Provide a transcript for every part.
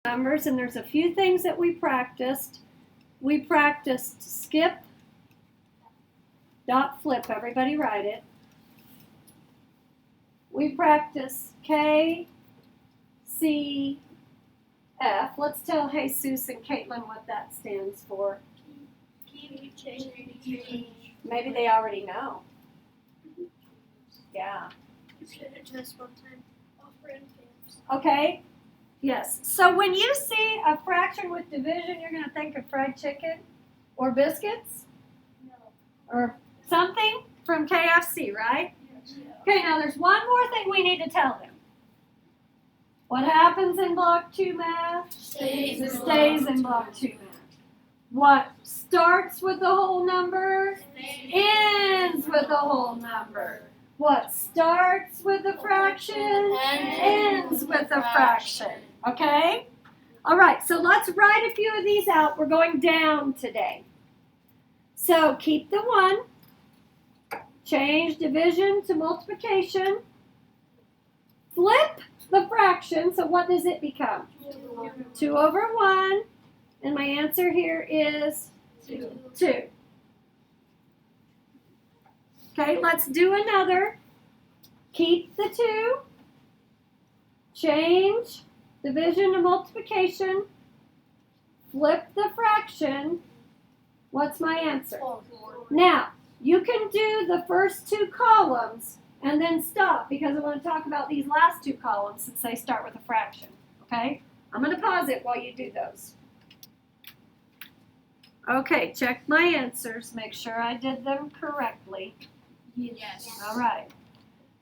numbers, and there's a few things that we practiced. We practiced skip, dot flip, everybody write it. We practiced K, C, F. Let's tell Jesus and Caitlin what that stands for. Maybe they already know. Yeah. Okay. Yes. So when you see a fraction with division, you're going to think of fried chicken or biscuits? No. Or something from KFC, right? Okay, now there's one more thing we need to tell them. What happens in block 2 math? Stays in block 2 math. What starts with the whole number? Ends with the whole number. What starts with a fraction? Ends with a fraction. Okay? All right, so let's write a few of these out. We're going down today. So keep the 1. Change division to multiplication. Flip the fraction. So what does it become? 2 over 1. And my answer here is 2. Okay, let's do another. Keep the 2. Change division to multiplication. Flip the fraction. What's my answer? 4. Now, you can do the first 2 columns and then stop because I want to talk about these last 2 columns since they start with a fraction. Okay? I'm going to pause it while you do those. Okay, check my answers. Make sure I did them correctly. Yes. All right.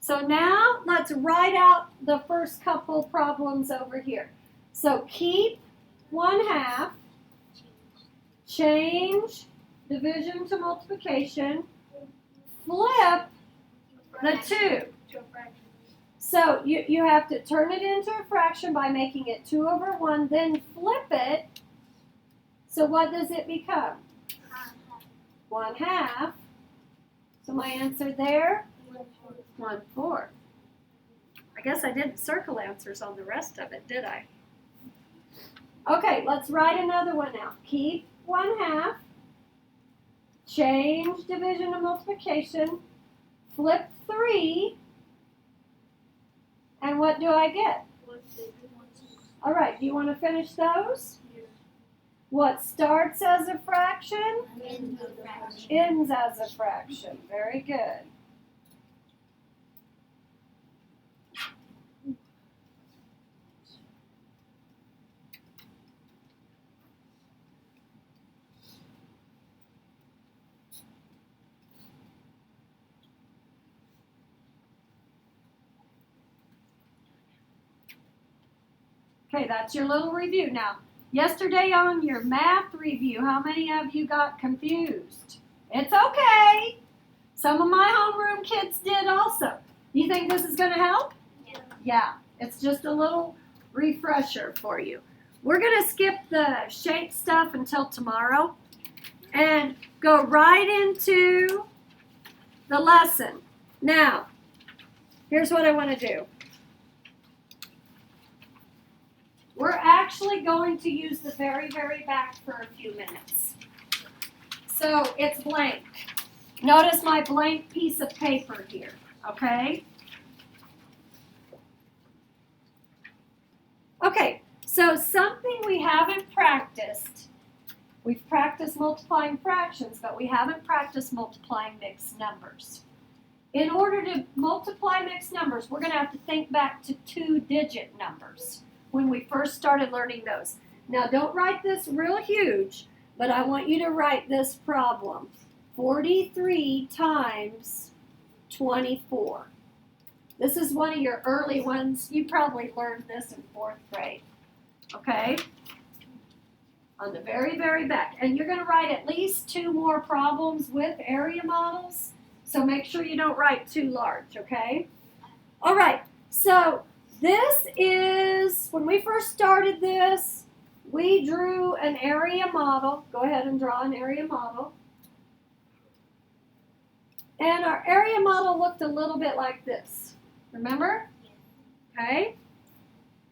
So now let's write out the first couple problems over here. So keep 1/2. Change division to multiplication. Flip the 2. So you have to turn it into a fraction by making it 2 over 1, then flip it. So what does it become? 1/2. So my answer there? 1/4. I guess I didn't circle answers on the rest of it, did I? Okay, let's write another one out. Keep 1/2. Change division to multiplication. Flip 3. And what do I get? All right, do you want to finish those? What starts as a fraction? Ends as a fraction. Very good. Okay, that's your little review. Now, yesterday on your math review, how many of you got confused? It's okay. Some of my homeroom kids did also. You think this is going to help? Yeah, it's just a little refresher for you. We're going to skip the shape stuff until tomorrow and go right into the lesson. Now, here's what I want to do. We're actually going to use the very, very back for a few minutes. So it's blank. Notice my blank piece of paper here, okay? Okay, so something we haven't practiced. We've practiced multiplying fractions, but we haven't practiced multiplying mixed numbers. In order to multiply mixed numbers, we're going to have to think back to 2-digit numbers when we first started learning those. Now, don't write this real huge, but I want you to write this problem. 43 times 24. This is one of your early ones. You probably learned this in 4th grade. Okay? On the very, very back. And you're going to write at least 2 more problems with area models. So make sure you don't write too large, okay? All right. So this is, when we first started this, we drew an area model. Go ahead and draw an area model. And our area model looked a little bit like this. Remember? Okay?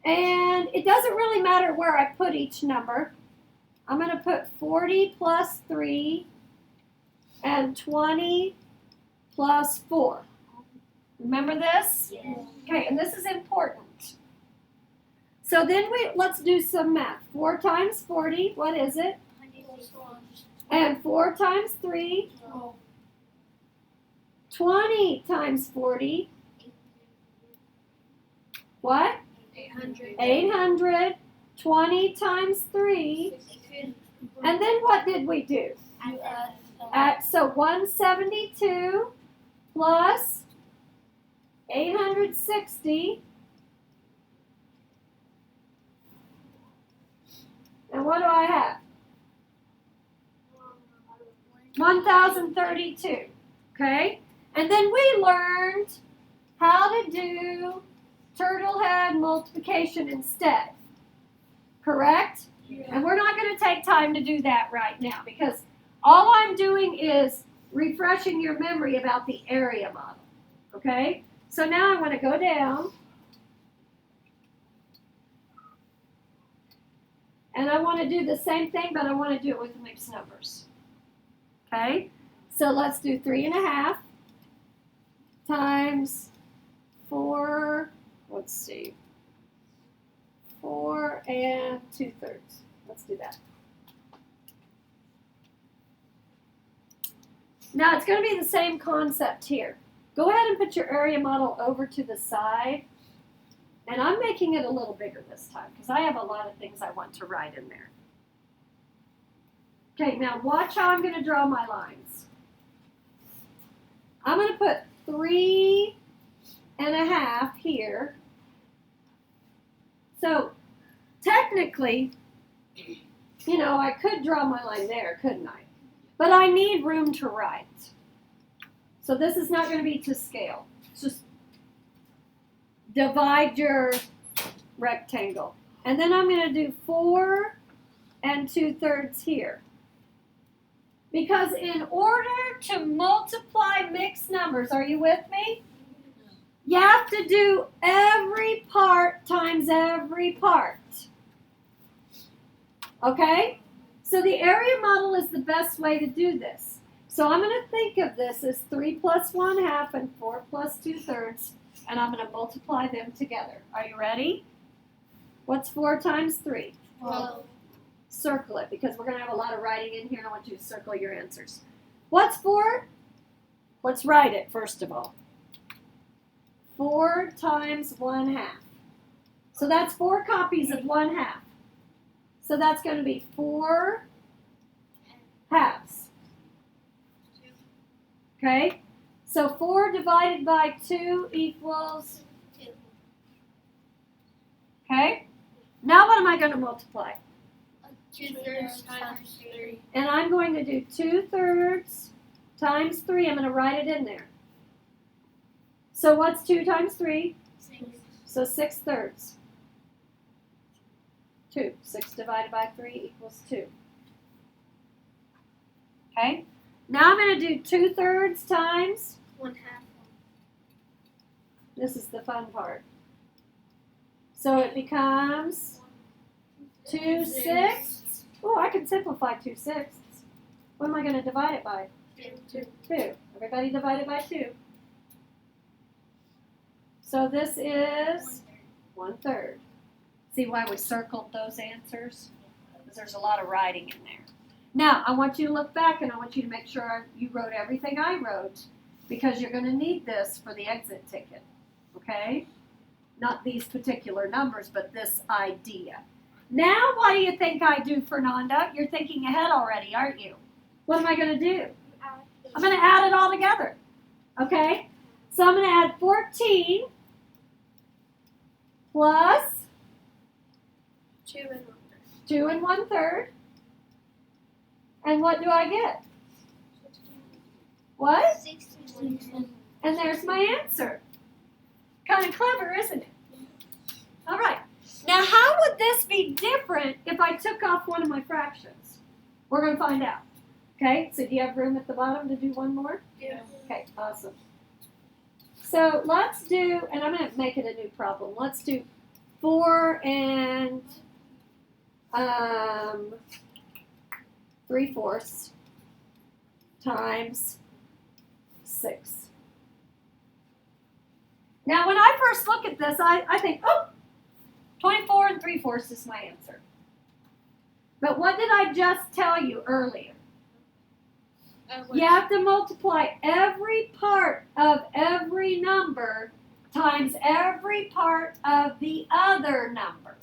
And And it doesn't really matter where I put each number. I'm going to put 40 plus 3 and 20 plus 4. Remember this? Yes. Okay, and this is important. So then let's do some math. 4 times 40, what is it? And 4 times 3, 20 times 40, what? 800. 800. 20 times 3. And then what did we do? So 172 plus 860. And what do I have? 1032. Okay? And then we learned how to do turtle head multiplication instead. Correct? Yeah. And we're not going to take time to do that right now because all I'm doing is refreshing your memory about the area model. Okay? So now I want to go down. And I want to do the same thing, but I want to do it with mixed numbers. Okay? So let's do 3.5 times 4, let's see, 4 and 2/3. Let's do that. Now it's going to be the same concept here. Go ahead and put your area model over to the side. And I'm making it a little bigger this time because I have a lot of things I want to write in there. Okay, now watch how I'm going to draw my lines. I'm going to put 3.5 here. So technically, you know, I could draw my line there, couldn't I? But I need room to write. So this is not going to be to scale. It's just divide your rectangle. And then I'm going to do 4 and 2/3 here. Because in order to multiply mixed numbers, are you with me? You have to do every part times every part. Okay? So the area model is the best way to do this. So I'm going to think of this as 3 plus 1/2 and 4 plus 2/3. And I'm going to multiply them together. Are you ready? What's 4 times 3? 12. Circle it because we're going to have a lot of writing in here and I want you to circle your answers. What's 4? Let's write it first of all. 4 times 1/2. So that's 4 copies of 1/2. So that's going to be 4 halves. Okay? So 4 divided by 2 equals, 2. okay? Now what am I going to multiply? 2/3 times 3. And I'm going to do 2/3 times 3. I'm going to write it in there. So what's 2 times 3? 6. So 6/3. 2. 6 divided by 3 equals 2. Okay? Now I'm going to do 2/3 times, 1/2. this is the fun part. So it becomes 2/6. Oh, I can simplify 2/6. What am I going to divide it by? 2. 2. Everybody divide it by 2. So this is 1/3. See why we circled those answers? Because there's a lot of writing in there. Now, I want you to look back and I want you to make sure you wrote everything I wrote because you're going to need this for the exit ticket. Okay? Not these particular numbers, but this idea. Now, what do you think I do, Fernanda? You're thinking ahead already, aren't you? What am I going to do? I'm going to add it all together. Okay? So I'm going to add 14 plus 2 and 1/3. 2 and 1/3. And what do I get? What? 16. And there's my answer. Kind of clever, isn't it? All right. Now, how would this be different if I took off one of my fractions? We're going to find out. Okay, so do you have room at the bottom to do one more? Yeah. Okay, awesome. So let's do, and I'm going to make it a new problem. Let's do 4 3/4 times 6. Now, when I first look at this, I think, oh, 24 3/4 is my answer. But what did I just tell you earlier? You have to multiply every part of every number times every part of the other number.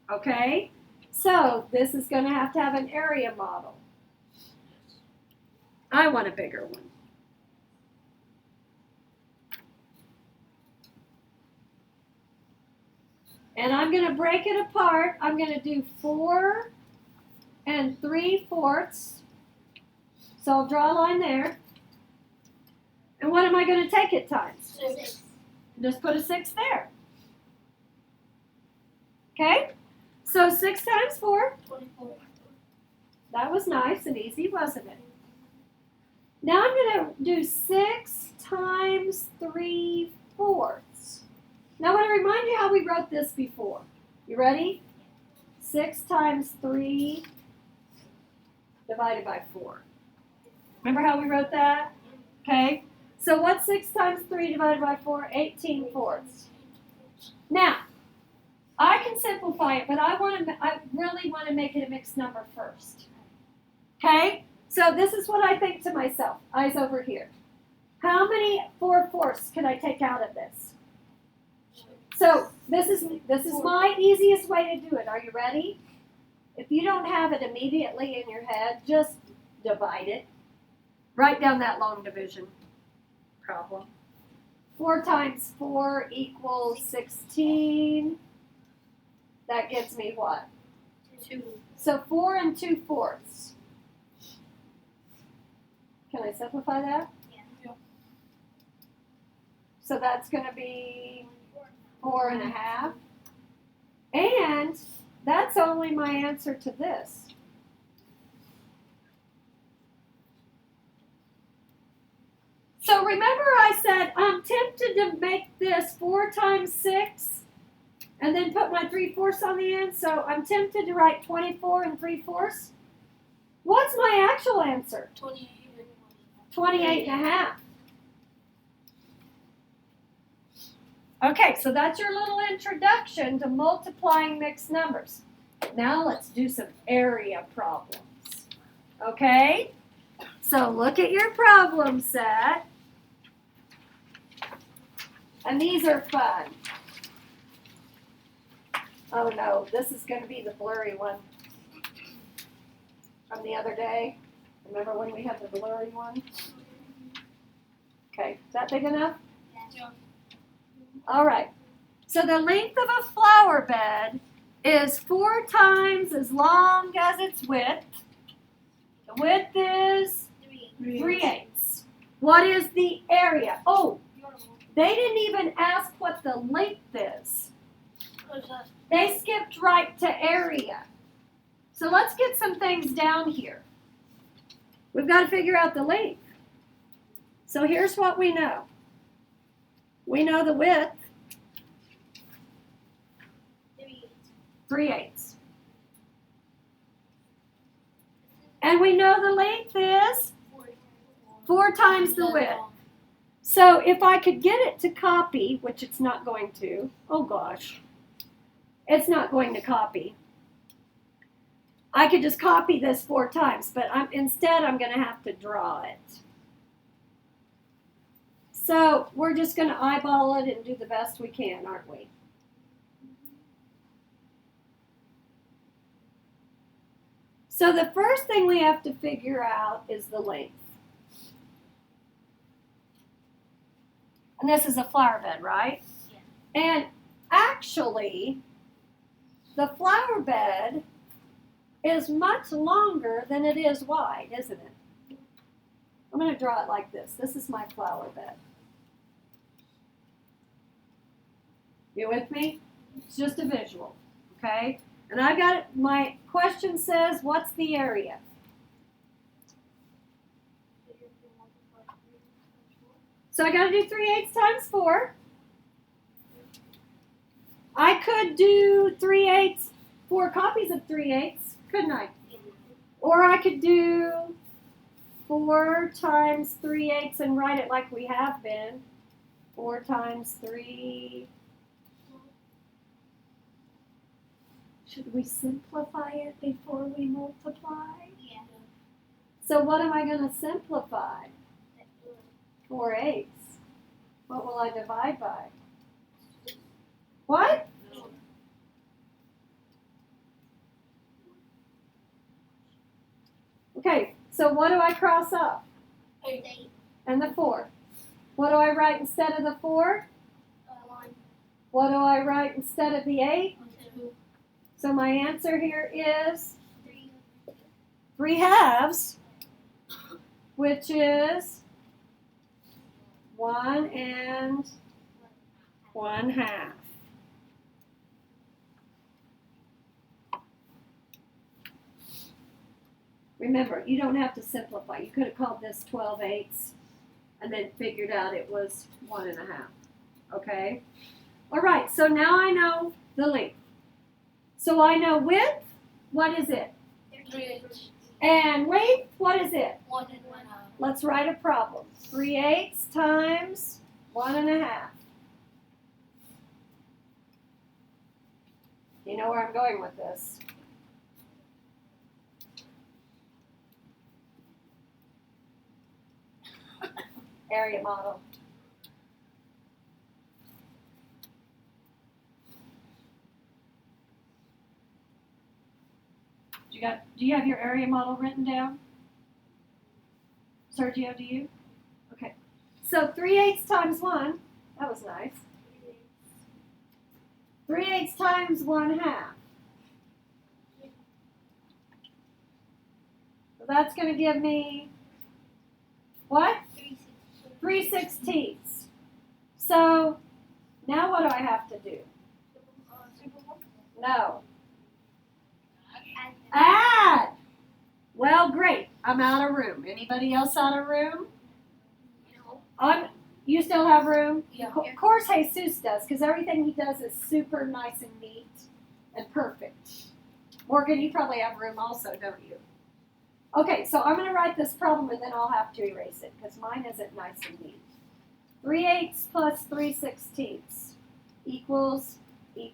Okay? So this is going to have an area model. I want a bigger one. And I'm going to break it apart. I'm going to do 4 3/4. So I'll draw a line there. And what am I going to take it times? 6. Just put a 6 there. Okay? So 6 times 4. 24. That was nice and easy, wasn't it? Now I'm going to do 6 times 3/4. Now I want to remind you how we wrote this before. You ready? 6 times 3 divided by 4. Remember how we wrote that? Okay. So what's 6 times 3 divided by 4? 18/4. Now, I can simplify it, but I really want to make it a mixed number first. Okay? So this is what I think to myself. Eyes over here. How many 4/4 can I take out of this? So this is my easiest way to do it. Are you ready? If you don't have it immediately in your head, just divide it. Write down that long division problem. 4 times 4 equals 16. That gives me what? 2. So 4 2/4. Can I simplify that? Yeah. So that's going to be 4 1/2. And that's only my answer to this. So remember I said I'm tempted to make this 4 times 6 and then put my 3/4 on the end. So I'm tempted to write 24 3/4. What's my actual answer? 28 1/2. Okay, so that's your little introduction to multiplying mixed numbers. Now let's do some area problems. Okay? So look at your problem set. And these are fun. Oh no, this is going to be the blurry one from the other day. Remember when we had the blurry one? Okay, is that big enough? Yeah. All right. So the length of a flower bed is 4 times as long as its width. The width is 3/8. What is the area? Oh, they didn't even ask what the length is. They skipped right to area. So let's get some things down here. We've got to figure out the length. So here's what we know. We know the width, 3/8. And we know the length is 4 times the width. So if I could get it to copy, which it's not going to, oh gosh, it's not going to copy. I could just copy this 4 times, but instead I'm going to have to draw it. So we're just going to eyeball it and do the best we can, aren't we? So the first thing we have to figure out is the length. And this is a flower bed, right? Yeah. And actually, the flower bed is much longer than it is wide, isn't it? I'm going to draw it like this. This is my flower bed. You with me? It's just a visual, okay? And I got it, my question says, what's the area? So I got to do 3/8 times 4. I could do 3/8, 4 copies of 3/8, couldn't I? Or I could do 4 times 3/8 and write it like we have been. 4 times 3. Should we simplify it before we multiply? Yeah. So what am I going to simplify? 4/8. What will I divide by? What? Okay, so what do I cross off? 8. And the 4. What do I write instead of the 4? 1. What do I write instead of the 8? 2. So my answer here is 3. 3/2, which is 1 1/2. Remember, you don't have to simplify. You could have called this 12/8 and then figured out it was 1 1/2. Okay? All right, so now I know the length. So I know width, what is it? 3. And length, what is it? 1 and 1/2. Let's write a problem. 3/8 times 1 1/2. You know where I'm going with this. Area model. Do you have your area model written down? Sergio, do you? Okay. So 3/8 times 1, that was nice. 3/8 times 1/2. So that's going to give me what? 3/16. So now what do I have to do? No. Add. Well, great. I'm out of room. Anybody else out of room? You still have room? Yeah. Of course Jesus does, because everything he does is super nice and neat and perfect. Morgan, you probably have room also, don't you? Okay, so I'm going to write this problem and then I'll have to erase it because mine isn't nice and neat. 3/8 plus 3/16 equals. You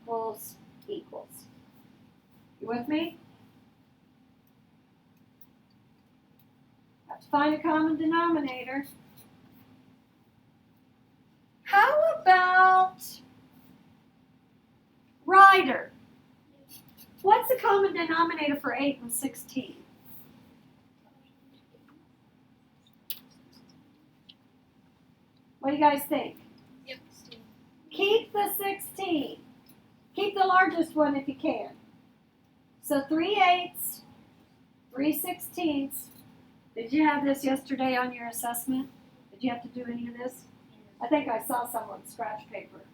with me? Have to find a common denominator. How about Ryder? What's the common denominator for 8 and 16? What do you guys think? Yep. Keep the 16. Keep the largest one if you can. So 3/8, 3/16. Did you have this yesterday on your assessment? Did you have to do any of this? I think I saw someone scratch paper.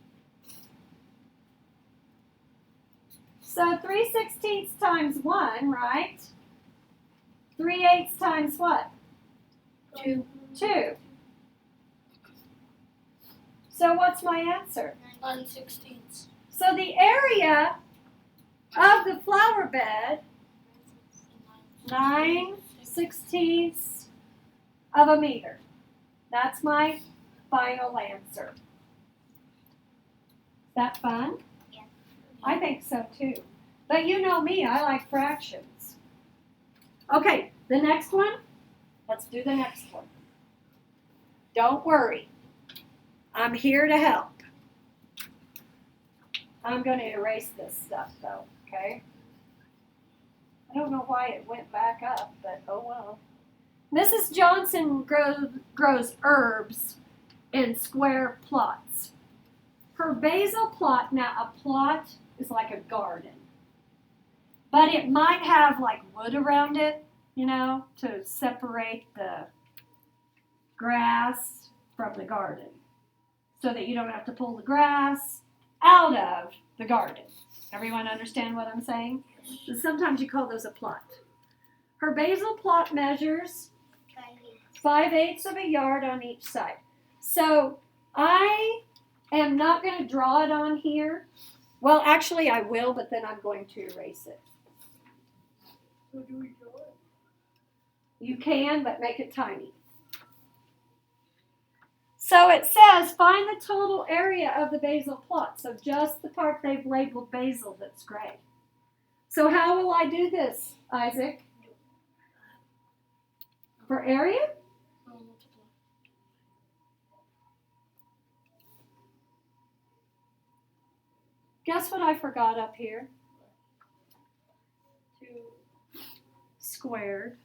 So 3/16 times 1, right? 3/8 times what? 2. 2. So what's my answer? 9/16. So the area of the flower bed, 9/16 of a meter. That's my final answer. Is that fun? Yeah. I think so too. But you know me, I like fractions. Okay, the next one. Let's do the next one. Don't worry. I'm here to help. I'm going to erase this stuff though, okay? I don't know why it went back up, but oh well. Mrs. Johnson grows herbs in square plots. Her basil plot, now a plot is like a garden. But it might have like wood around it, you know, to separate the grass from the garden. So that you don't have to pull the grass out of the garden. Everyone understand what I'm saying? So sometimes you call those a plot. Her basil plot measures 5/8 of a yard on each side. So I am not going to draw it on here Well, actually I will, but then I'm going to erase it. So do we draw it? You can, but make it tiny. So it says, find the total area of the basal plot. So just the part they've labeled basal that's gray. So how will I do this, Isaac? For area? Multiply. Guess what I forgot up here? 2. Squared.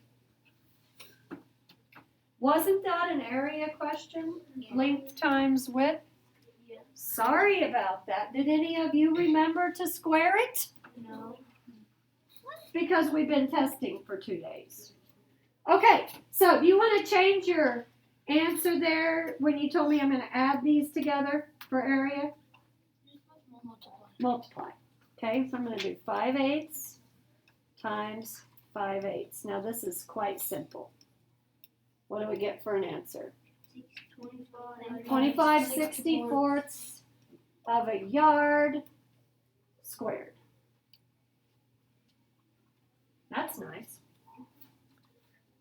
Wasn't that an area question? Yeah. Length times width? Yeah. Sorry about that. Did any of you remember to square it? No. Because we've been testing for 2 days. Okay, so do you want to change your answer there when you told me I'm going to add these together for area? Multiply. Multiply. Okay, so I'm going to do 5/8 times 5/8. Now this is quite simple. What do we get for an answer? 25 64ths of a yard squared. That's nice.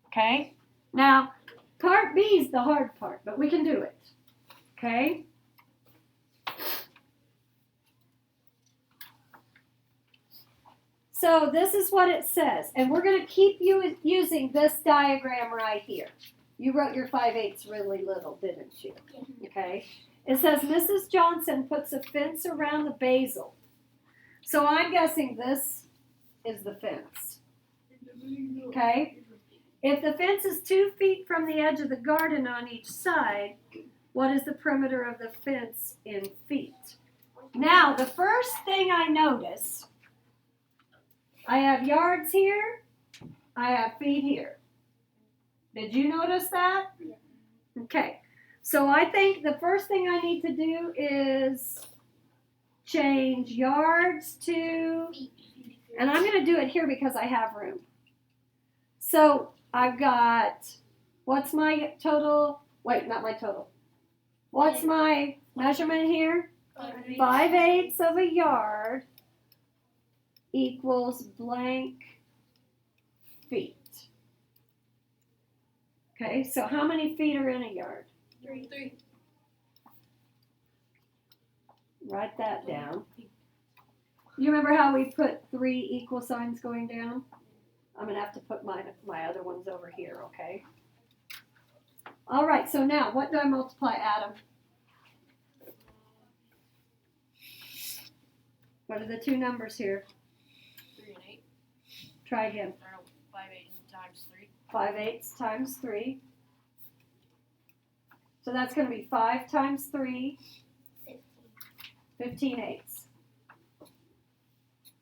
Okay, now part B is the hard part, but we can do it. Okay? So this is what it says, and we're going to keep using this diagram right here. You wrote your 5/8 really little, didn't you? Yeah. Okay. It says Mrs. Johnson puts a fence around the basal. So I'm guessing this is the fence. Okay. If the fence is 2 feet from the edge of the garden on each side, what is the perimeter of the fence in feet? Now, the first thing I notice, I have yards here, I have feet here. Did you notice that? Yeah. Okay, so I think the first thing I need to do is change yards to, and I'm going to do it here because I have room. So I've got, what's my total? Wait, not my total. What's my measurement here? 5/8 of a yard equals blank feet. Okay, so how many feet are in a yard? 3. Write that down. You remember how we put 3 equal signs going down? I'm going to have to put my other ones over here, okay? All right, so now what do I multiply, Adam? What are the two numbers here? 3 and 8. Try again. 5/8 times 3. 5/8 times 3. So that's going to be 5 times 3, 15/8.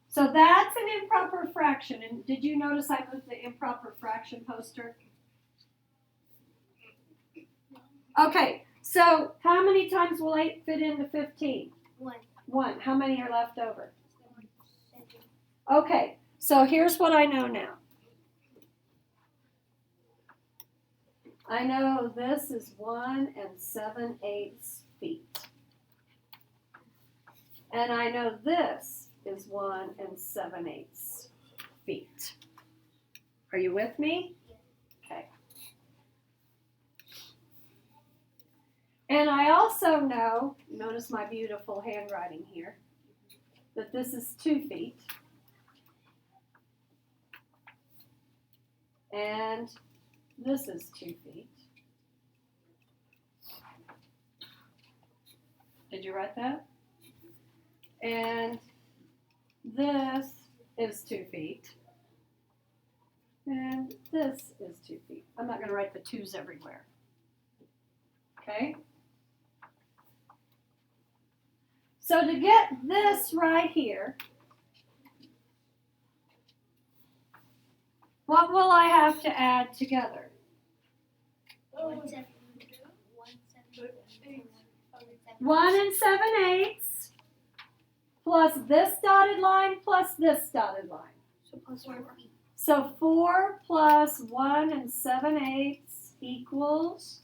So that's an improper fraction. And did you notice I moved the improper fraction poster? Okay, so how many times will 8 fit into 15? 1. 1. How many are left over? Okay, so here's what I know now. I know this is 1 7/8 feet. And I know this is 1 7/8 feet. Are you with me? Okay. And I also know, notice my beautiful handwriting here, that this is 2 feet. And this is 2 feet. Did you write that? And this is 2 feet. And this is 2 feet. I'm not going to write the 2's everywhere. Okay? So to get this right here, what will I have to add together? 1 1 7/8 plus this dotted line plus this dotted line. So plus 4 feet. So 4 plus 1 7/8 equals,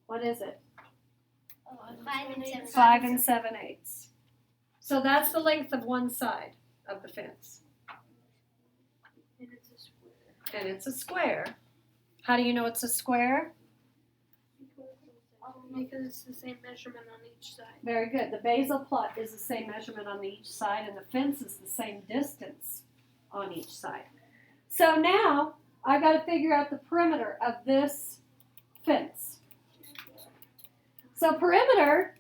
what is it? 5 and 7. 5 7/8. So that's the length of one side of the fence. And it's a square. And it's a square. How do you know it's a square? Because it's the same measurement on each side. Very good. The basal plot is the same measurement on each side, and the fence is the same distance on each side. So now I got to figure out the perimeter of this fence. So perimeter,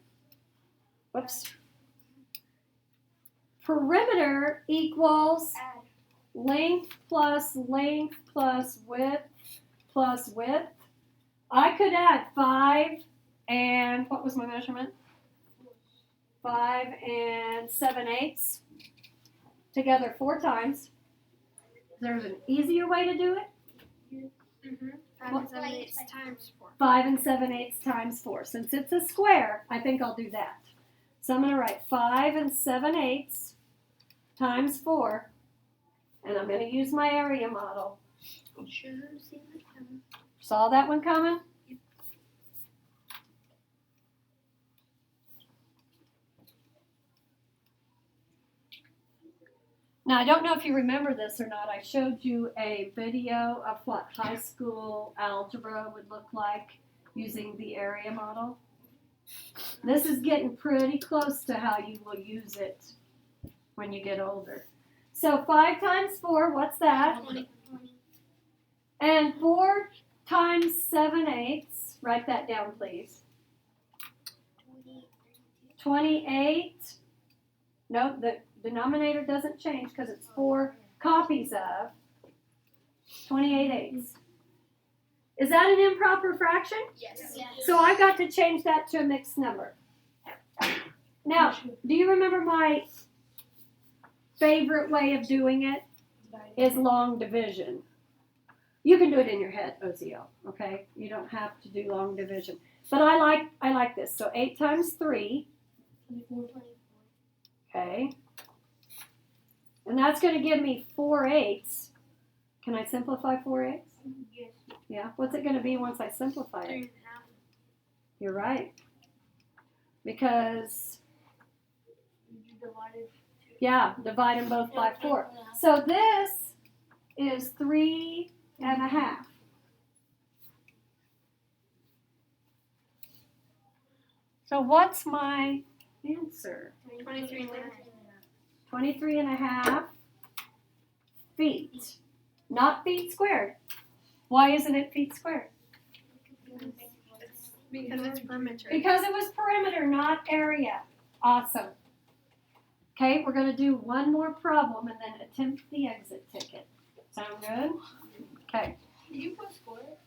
perimeter equals length plus width plus width. I could add 5 and, what was my measurement? 5 and 7/8 together 4 times. There's an easier way to do it. 5 and 7/8 times 4. 5 and 7/8 times 4. Since it's a square, I think I'll do that. So I'm going to write 5 and 7/8 times 4, and I'm going to use my area model. Saw that one coming? Now, I don't know if you remember this or not. I showed you a video of what high school algebra would look like using the area model. This is getting pretty close to how you will use it when you get older. So 5 times 4, what's that? 20. And 4 times 7/8, write that down, please. 28. No, the denominator doesn't change because it's 4 copies of 28/8. Is that an improper fraction? Yes. So I've got to change that to a mixed number. Now, do you remember my favorite way of doing it is long division? You can do it in your head, OZL, okay? You don't have to do long division. But I like this. So 8 times 3, 24. okay? And that's going to give me 4/8. Can I simplify 4/8? Yes. Yeah. What's it going to be once I simplify it? 3.5. You're right. Because, yeah, divide them both by 4. So this is 3.5. So what's my answer? 23.5 feet. Not feet squared. Why isn't it feet squared? Because it's perimeter. Because it was perimeter, not area. Awesome. Okay, we're going to do one more problem and then attempt the exit ticket. Sound good? Okay. Did you put square?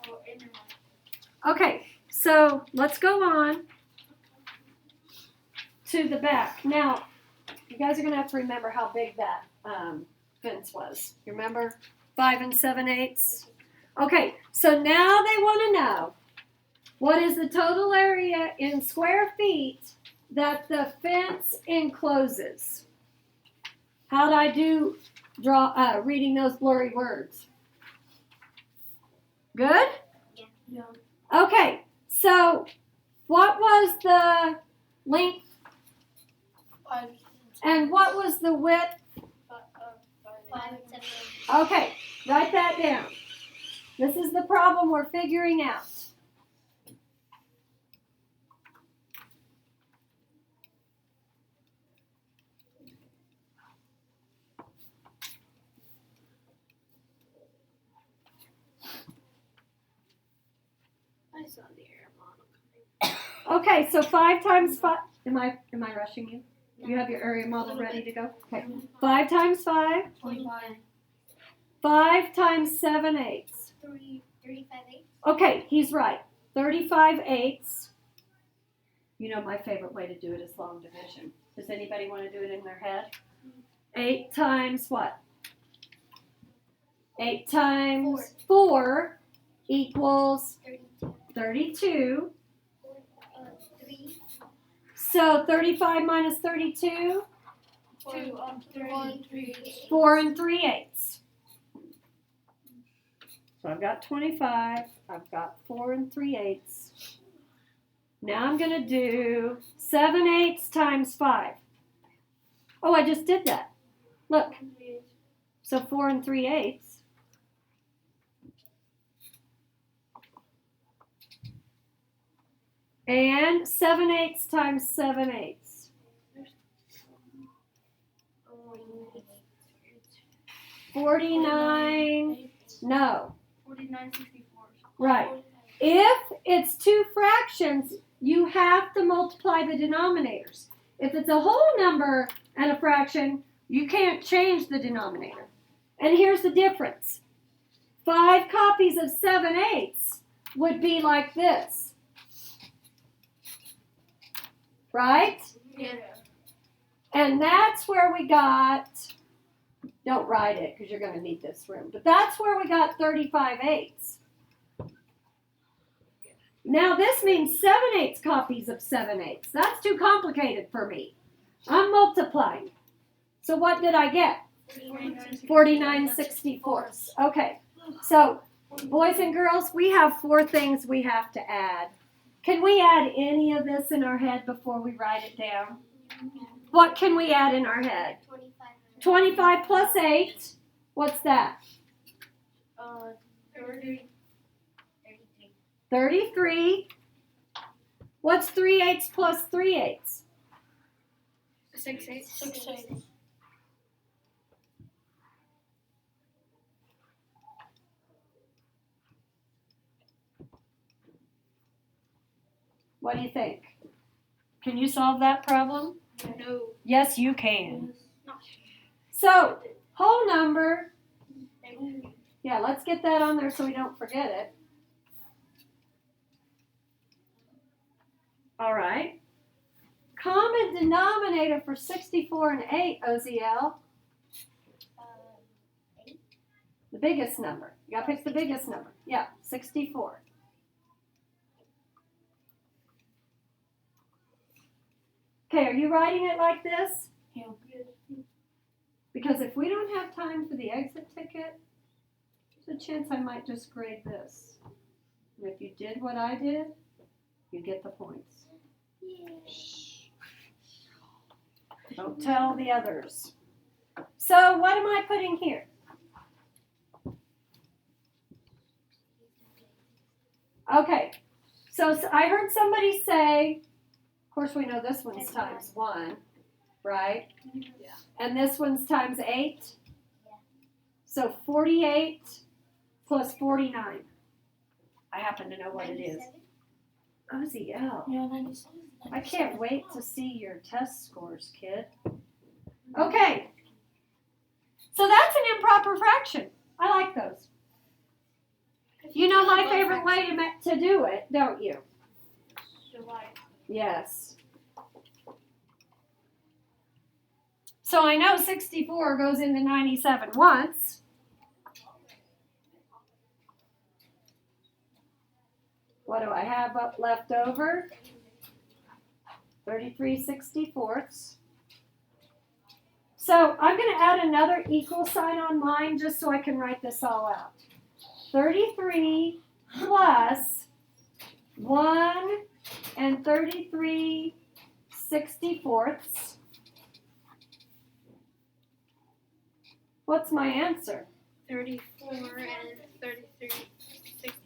Oh, in your mind. Okay, so let's go on to the back. Now, you guys are going to have to remember how big that fence was. You remember? 5 and 7/8? Okay, so now they want to know what is the total area in square feet that the fence encloses. How'd I do reading those blurry words? Good? Yeah. Okay, so what was the length 5 and what was the width? 5 and 7. Okay, write that down. This is the problem we're figuring out. I saw the air model. Okay, so 5 times 5. Am I rushing you? You have your area model ready to go? Okay. 5 times 5. 25. 5 times 7/8. 35/8. Okay, he's right. 35/8. You know my favorite way to do it is long division. Does anybody want to do it in their head? 8 times what? 8 times 4 equals 32. 3. So 35 minus 32, 2. 3. 4 and 3/8. So I've got 25, I've got 4 and 3/8. Now I'm going to do 7/8 times 5. Oh, I just did that. Look. So 4 3/8. And 7/8 times 7/8. 49. No. 49/64. Right. If it's two fractions, you have to multiply the denominators. If it's a whole number and a fraction, you can't change the denominator. And here's the difference. 5 copies of 7/8 would be like this. Right? Yeah. And that's where we got, don't write it because you're going to need this room, but that's where we got 35/8. Now this means 7/8 copies of 7/8. That's too complicated for me. I'm multiplying. So what did I get? 49/64. Okay, so boys and girls, we have 4 things we have to add. Can we add any of this in our head before we write it down? What can we add in our head? 25 plus 8. What's that? 33. What's 3/8 plus 3/8? 6/8. 6/8. What do you think? Can you solve that problem? No. Yes, you can. So, whole number. Yeah, let's get that on there so we don't forget it. All right. Common denominator for 64 and 8, OZL. The biggest number. You gotta pick the biggest number. Yeah, 64. Okay, are you writing it like this? Yeah. Because if we don't have time for the exit ticket, there's a chance I might just grade this. And if you did what I did, you get the points. Shh. Don't tell the others. So what am I putting here? Okay, so I heard somebody say, of course we know this one's times 1, right? Yeah. And this one's times 8? Yeah. So 48 plus 49. I happen to know what it is. OZL. Yeah, 97. I can't wait to see your test scores, kid. Okay. So that's an improper fraction. I like those. You know my favorite way to do it, don't you? Yes. So I know 64 goes into 97 once. What do I have left over? 33/64. So I'm going to add another equal sign on mine just so I can write this all out. 33 plus 1 and 33/64. What's my answer? 34 and 33/64.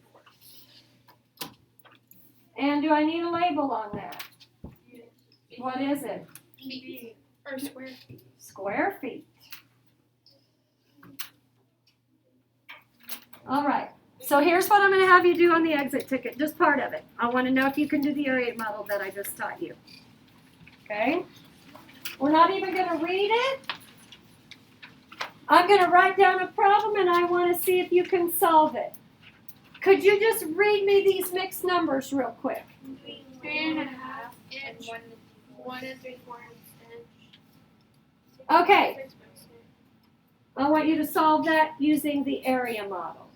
And do I need a label on that? What is it? Feet or square feet. Square feet. All right. So here's what I'm going to have you do on the exit ticket, just part of it. I want to know if you can do the area model that I just taught you. Okay? We're not even going to read it. I'm going to write down a problem and I want to see if you can solve it. Could you just read me these mixed numbers real quick? 3.5 inch. 1 3/4 inch. Okay. I want you to solve that using the area model.